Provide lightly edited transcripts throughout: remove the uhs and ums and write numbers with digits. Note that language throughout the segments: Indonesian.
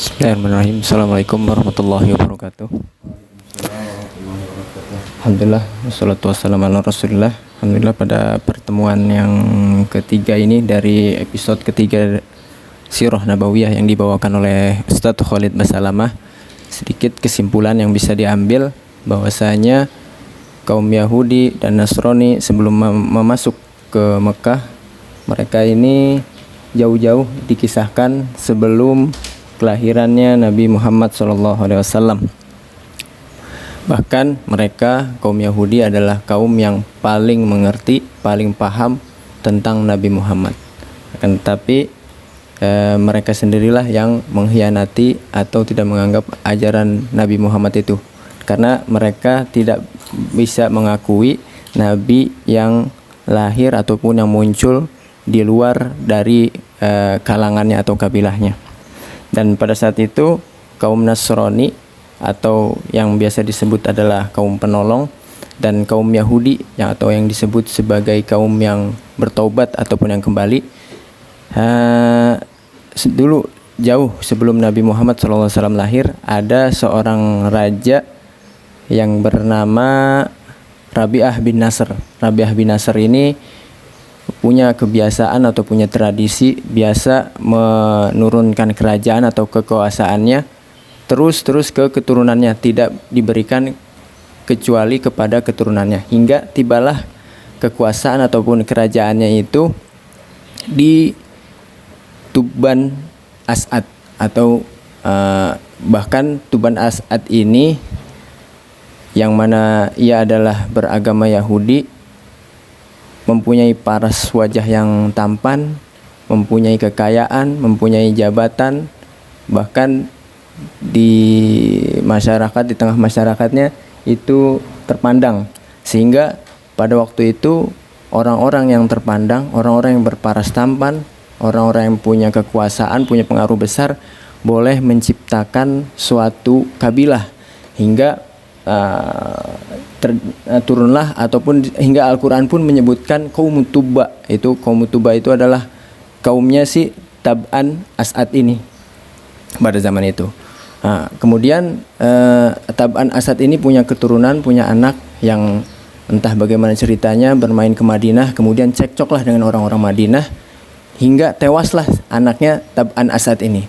Bismillahirrahmanirrahim. Assalamualaikum warahmatullahi wabarakatuh. Alhamdulillah, wassalatu wassalamu ala rasulillah. Alhamdulillah, pada pertemuan yang ketiga ini dari episode ketiga Sirah Nabawiyah yang dibawakan oleh Ustadz Khalid Basalamah, sedikit kesimpulan yang bisa diambil bahwasanya kaum Yahudi dan Nasrani sebelum memasuk ke Mekah, mereka ini jauh-jauh dikisahkan sebelum kelahirannya Nabi Muhammad SAW. Bahkan mereka, kaum Yahudi, adalah kaum yang paling mengerti, paling paham tentang Nabi Muhammad. Akan tetapi mereka sendirilah yang mengkhianati atau tidak menganggap ajaran Nabi Muhammad itu, karena mereka tidak bisa mengakui Nabi yang lahir ataupun yang muncul di luar dari kalangannya atau kabilahnya. Dan pada saat itu kaum Nasrani atau yang biasa disebut adalah kaum penolong, dan kaum Yahudi atau yang disebut sebagai kaum yang bertaubat ataupun yang kembali, dulu jauh sebelum Nabi Muhammad SAW lahir, ada seorang raja yang bernama Rabi'ah bin Nasr. Rabi'ah bin Nasr ini punya kebiasaan atau punya tradisi biasa menurunkan kerajaan atau kekuasaannya terus ke keturunannya, tidak diberikan kecuali kepada keturunannya, hingga tibalah kekuasaan ataupun kerajaannya itu di Tuban As'ad atau bahkan Tuban As'ad ini yang mana ia adalah beragama Yahudi, mempunyai paras wajah yang tampan, mempunyai kekayaan, mempunyai jabatan, bahkan di masyarakat, di tengah masyarakatnya itu terpandang, sehingga pada waktu itu orang-orang yang terpandang, orang-orang yang berparas tampan, orang-orang yang punya kekuasaan, punya pengaruh besar, boleh menciptakan suatu kabilah, hingga turunlah ataupun hingga Al-Quran pun menyebutkan kaum Tuba. Itu kaum Tuba itu adalah kaumnya si Tab'an As'ad ini pada zaman itu. Kemudian Tab'an As'ad ini punya keturunan, punya anak yang entah bagaimana ceritanya bermain ke Madinah, kemudian cekcoklah dengan orang-orang Madinah hingga tewaslah anaknya Tab'an As'ad ini.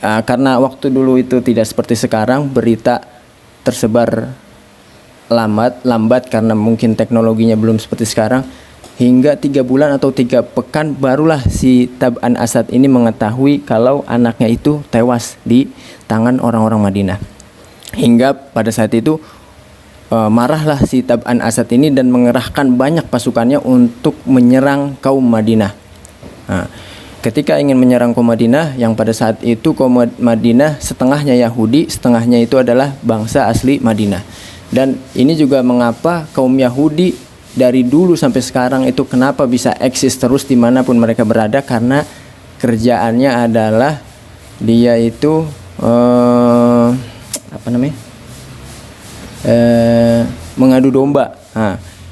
Karena waktu dulu itu tidak seperti sekarang, berita tersebar lambat karena mungkin teknologinya belum seperti sekarang, hingga 3 bulan atau 3 pekan barulah si Tab'an As'ad ini mengetahui kalau anaknya itu tewas di tangan orang-orang Madinah. Hingga pada saat itu marahlah si Tab'an As'ad ini dan mengerahkan banyak pasukannya untuk menyerang kaum Madinah. Ketika ingin menyerang kaum Madinah, yang pada saat itu kaum Madinah setengahnya Yahudi, setengahnya itu adalah bangsa asli Madinah. Dan ini juga mengapa kaum Yahudi dari dulu sampai sekarang itu kenapa bisa eksis terus dimanapun mereka berada, karena kerjaannya adalah dia itu mengadu domba.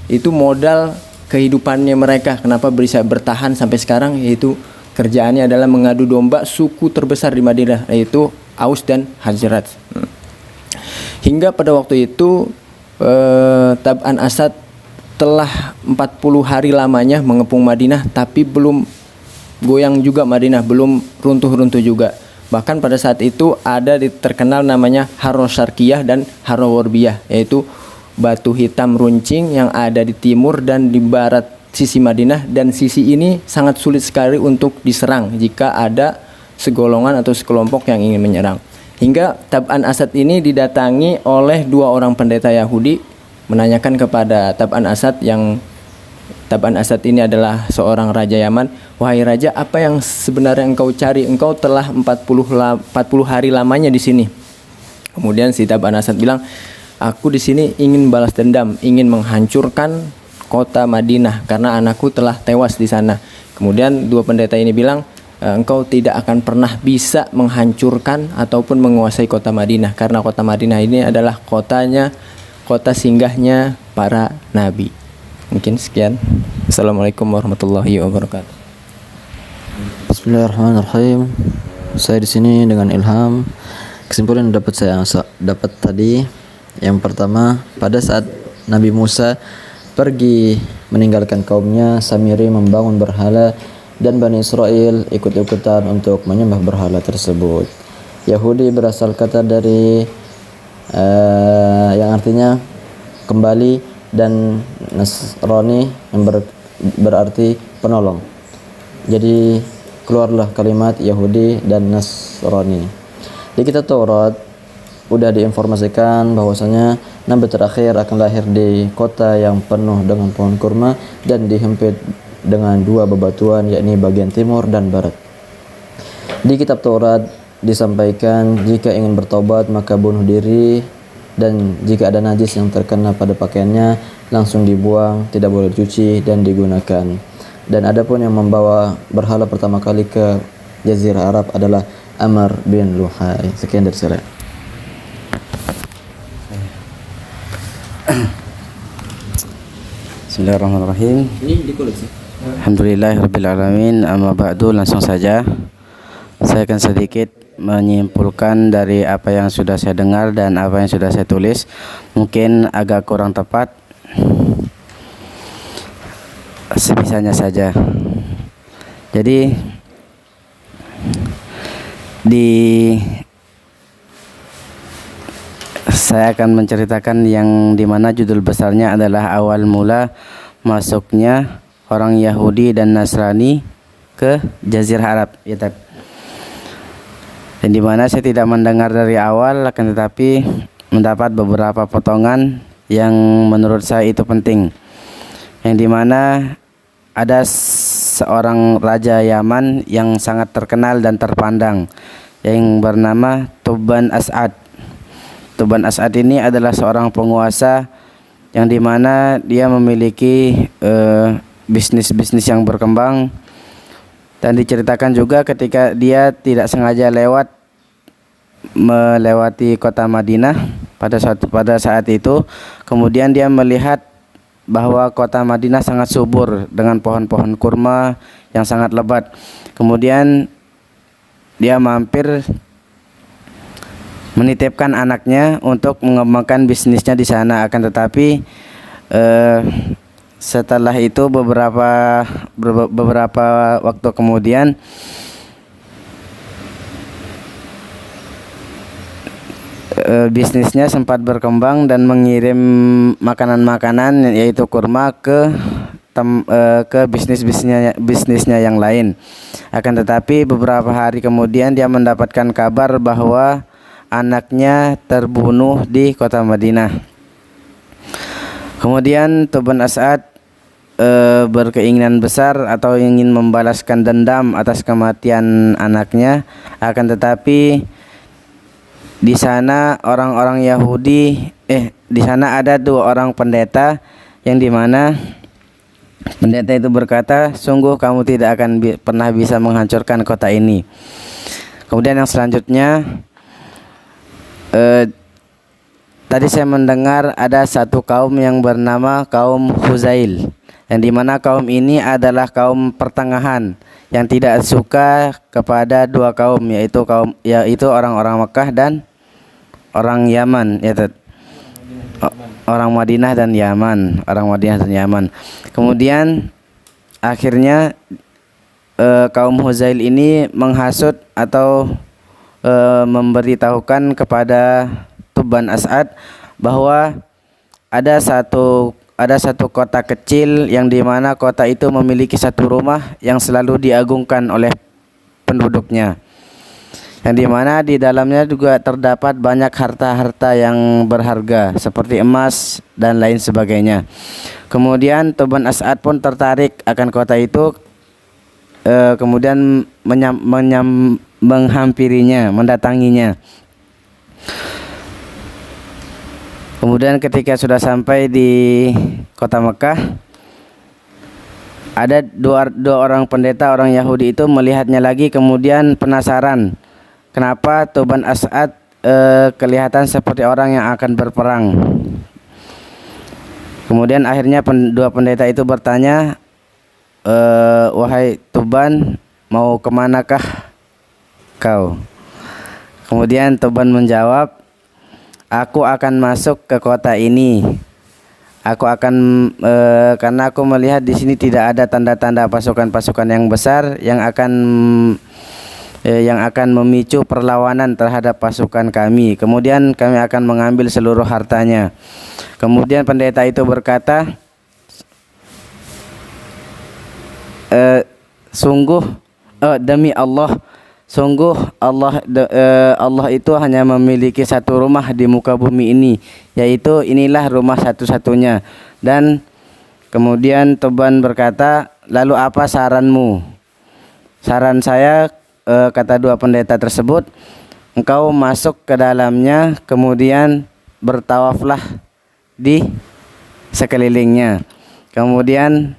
Itu modal kehidupannya mereka, kenapa bisa bertahan sampai sekarang, yaitu kerjaannya adalah mengadu domba suku terbesar di Madinah, yaitu Aus dan Khazraj. Hingga pada waktu itu Tab'an As'ad telah 40 hari lamanya mengepung Madinah, tapi belum goyang juga Madinah, belum runtuh-runtuh juga. Bahkan pada saat itu ada terkenal namanya Haro Syarqiyah dan Haro Gharbiyah, yaitu batu hitam runcing yang ada di timur dan di barat sisi Madinah, dan sisi ini sangat sulit sekali untuk diserang jika ada segolongan atau sekelompok yang ingin menyerang. Hingga Tab'an As'ad ini didatangi oleh 2 orang pendeta Yahudi, menanyakan kepada Tab'an As'ad, yang Tab'an As'ad ini adalah seorang raja Yaman, "Wahai raja, apa yang sebenarnya engkau cari? Engkau telah 40 hari lamanya di sini." Kemudian si Tab'an As'ad bilang, "Aku di sini ingin balas dendam, ingin menghancurkan kota Madinah karena anakku telah tewas di sana." Kemudian 2 pendeta ini bilang, "Engkau tidak akan pernah bisa menghancurkan ataupun menguasai kota Madinah, karena kota Madinah ini adalah kota singgahnya para nabi." Mungkin sekian. Assalamualaikum warahmatullahi wabarakatuh. Bismillahirrahmanirrahim. Saya di sini dengan Ilham. Kesimpulan yang dapat saya dapat tadi, yang pertama, pada saat Nabi Musa pergi meninggalkan kaumnya, Samiri membangun berhala dan Bani Israel ikut-ikutan untuk menyembah berhala tersebut. Yahudi berasal kata dari yang artinya kembali, dan Nasrani yang berarti penolong. Jadi keluarlah kalimat Yahudi dan Nasrani. Di kitab Taurat udah diinformasikan bahwasanya Nabi terakhir akan lahir di kota yang penuh dengan pohon kurma dan dihimpit dengan dua bebatuan, yakni bagian timur dan barat. Di kitab Taurat disampaikan jika ingin bertobat maka bunuh diri, dan jika ada najis yang terkena pada pakaiannya langsung dibuang, tidak boleh dicuci dan digunakan. Dan adapun yang membawa berhala pertama kali ke Jazirah Arab adalah Amr bin Luhai. Sekian dari saya. Bismillahirrahmanirrahim. Ini dikoleksi. Alhamdulillahirrabbilalamin. Amma ba'du, langsung saja saya akan sedikit menyimpulkan dari apa yang sudah saya dengar dan apa yang sudah saya tulis. Mungkin agak kurang tepat, sebisanya saja. Jadi saya akan menceritakan yang dimana judul besarnya adalah awal mula masuknya orang Yahudi dan Nasrani ke Jazirah Arab, ya tak? Dan dimana saya tidak mendengar dari awal, akan tetapi mendapat beberapa potongan yang menurut saya itu penting, yang dimana ada seorang raja Yaman yang sangat terkenal dan terpandang yang bernama Tuban As'ad. Tuban As'ad ini adalah seorang penguasa yang dimana dia memiliki bisnis-bisnis yang berkembang, dan diceritakan juga ketika dia tidak sengaja melewati kota Madinah pada saat itu, kemudian dia melihat bahwa kota Madinah sangat subur dengan pohon-pohon kurma yang sangat lebat. Kemudian dia mampir menitipkan anaknya untuk mengembangkan bisnisnya di sana. Akan tetapi setelah itu beberapa waktu kemudian bisnisnya sempat berkembang dan mengirim makanan-makanan yaitu kurma ke bisnisnya yang lain. Akan tetapi beberapa hari kemudian dia mendapatkan kabar bahwa anaknya terbunuh di kota Madinah. Kemudian Tuban As'ad berkeinginan besar atau ingin membalaskan dendam atas kematian anaknya. Akan tetapi di sana orang-orang Yahudi, di sana ada dua orang pendeta, yang dimana pendeta itu berkata, sungguh kamu tidak akan pernah bisa menghancurkan kota ini. Kemudian yang selanjutnya, tadi saya mendengar ada satu kaum yang bernama kaum Huzail, yang dimana kaum ini adalah kaum pertengahan yang tidak suka kepada dua kaum, yaitu orang-orang Mekah dan orang Yaman, orang Madinah dan Yaman. Kemudian akhirnya kaum Huzail ini menghasut atau memberitahukan kepada Tuban As'ad bahwa ada satu kota kecil yang dimana kota itu memiliki satu rumah yang selalu diagungkan oleh penduduknya, yang dimana di dalamnya juga terdapat banyak harta-harta yang berharga seperti emas dan lain sebagainya. Kemudian Tuban As'ad pun tertarik akan kota itu, kemudian menghampirinya, mendatanginya. Kemudian ketika sudah sampai di kota Mekah, ada dua orang pendeta orang Yahudi itu melihatnya lagi, kemudian penasaran kenapa Tuban As'ad kelihatan seperti orang yang akan berperang. Kemudian akhirnya dua pendeta itu bertanya, wahai Tuban, mau kemanakah kau. Kemudian Toban menjawab, aku akan masuk ke kota ini. Aku akan karena aku melihat di sini tidak ada tanda-tanda pasukan-pasukan yang besar yang akan memicu perlawanan terhadap pasukan kami. Kemudian kami akan mengambil seluruh hartanya. Kemudian pendeta itu berkata, demi Allah, sungguh Allah itu hanya memiliki satu rumah di muka bumi ini, yaitu inilah rumah satu-satunya. Dan kemudian Toban berkata, lalu apa saranmu? Saran saya, kata dua pendeta tersebut, engkau masuk ke dalamnya, kemudian bertawaflah di sekelilingnya. Kemudian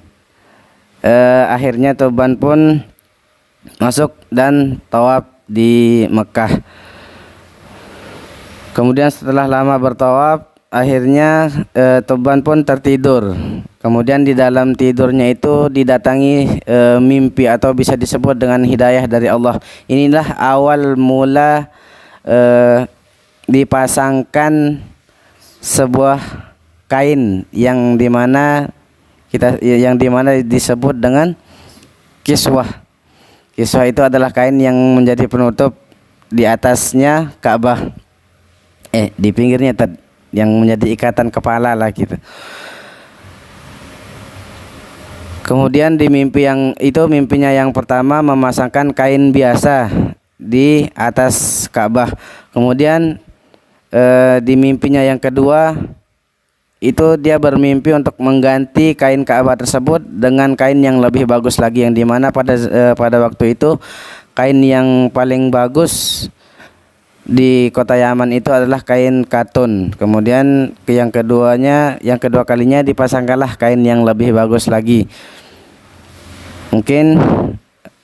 akhirnya Toban pun masuk dan tawaf di Mekah. Kemudian setelah lama bertawaf, akhirnya Toban pun tertidur. Kemudian di dalam tidurnya itu didatangi mimpi atau bisa disebut dengan hidayah dari Allah. Inilah awal mula dipasangkan sebuah kain yang dimana disebut dengan kiswah. Kiswah itu adalah kain yang menjadi penutup di atasnya Ka'bah. Di pinggirnya yang menjadi ikatan kepala lah gitu. Kemudian di mimpinya yang pertama memasangkan kain biasa di atas Ka'bah. Kemudian di mimpinya yang kedua itu dia bermimpi untuk mengganti kain Ka'bah tersebut dengan kain yang lebih bagus lagi, yang dimana pada waktu itu kain yang paling bagus di kota Yaman itu adalah kain katun. Kemudian yang kedua kalinya dipasangkanlah kain yang lebih bagus lagi. Mungkin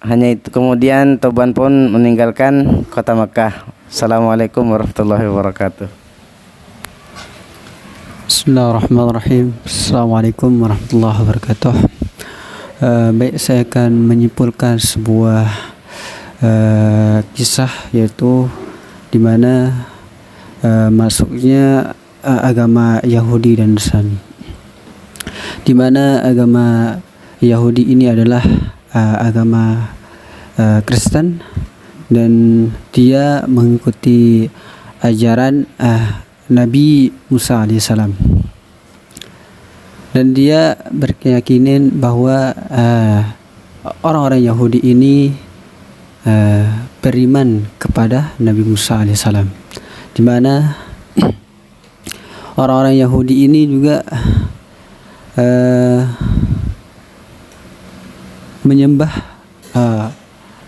hanya itu. Kemudian Toban pun meninggalkan kota Mekah. Assalamualaikum warahmatullahi wabarakatuh. Bismillahirrahmanirrahim. Assalamualaikum warahmatullahi wabarakatuh. Baik, saya akan menyimpulkan sebuah kisah, yaitu di mana masuknya agama Yahudi dan Nasrani. Di mana agama Yahudi ini adalah agama Kristen, dan dia mengikuti ajaran Nabi Musa alaihissalam, dan dia berkeyakinan bahwa orang-orang Yahudi ini beriman kepada Nabi Musa alaihissalam, di mana orang-orang Yahudi ini juga menyembah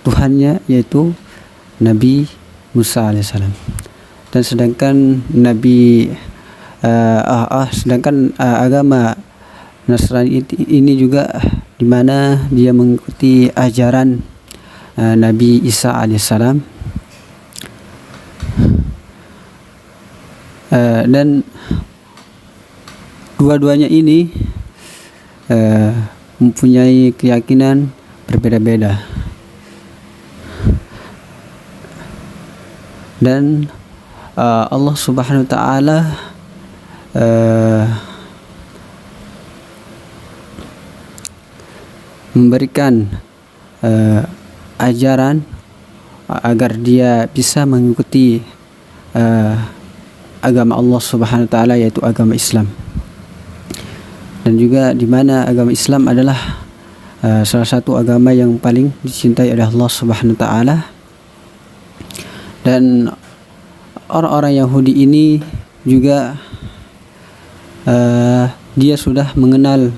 Tuhannya, yaitu Nabi Musa alaihissalam. Dan sedangkan agama Nasrani ini juga di mana dia mengikuti ajaran Nabi Isa alaihissalam, dan dua-duanya ini mempunyai keyakinan berbeda-beda, dan Allah Subhanahu wa taala memberikan ajaran agar dia bisa mengikuti agama Allah Subhanahu wa taala, yaitu agama Islam. Dan juga di mana agama Islam adalah salah satu agama yang paling dicintai oleh Allah Subhanahu wa taala. Dan orang-orang Yahudi ini juga dia sudah mengenal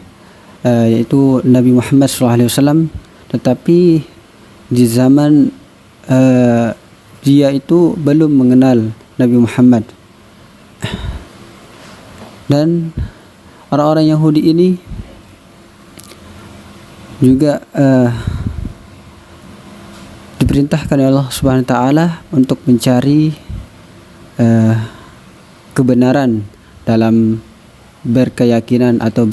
yaitu Nabi Muhammad SAW, tetapi di zaman dia itu belum mengenal Nabi Muhammad. Dan orang-orang Yahudi ini juga diperintahkan oleh Allah Subhanahu wa taala untuk mencari kebenaran dalam berkeyakinan atau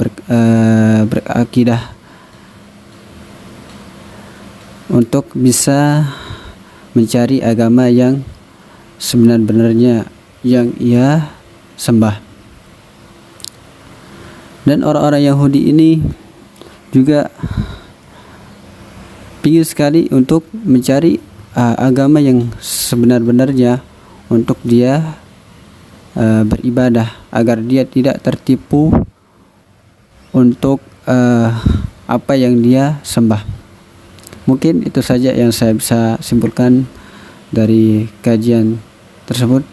berakidah, untuk bisa mencari agama yang sebenar-benarnya yang ia sembah. Dan orang-orang Yahudi ini juga ingin sekali untuk mencari agama yang sebenar-benarnya untuk dia beribadah, agar dia tidak tertipu untuk apa yang dia sembah. Mungkin itu saja yang saya bisa simpulkan dari kajian tersebut.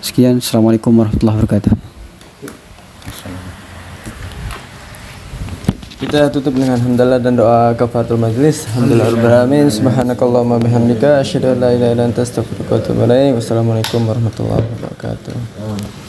Sekian, Assalamualaikum warahmatullahi wabarakatuh. Kita tutup dengan hamdalah dan doa kafaratul majlis. Alhamdulillahirabbil alamin. Subhanakallahumma bihamdika asyhadu an la ilaha illa anta astaghfiruka wa atubu ilaik. Wassalamualaikum warahmatullahi wabarakatuh.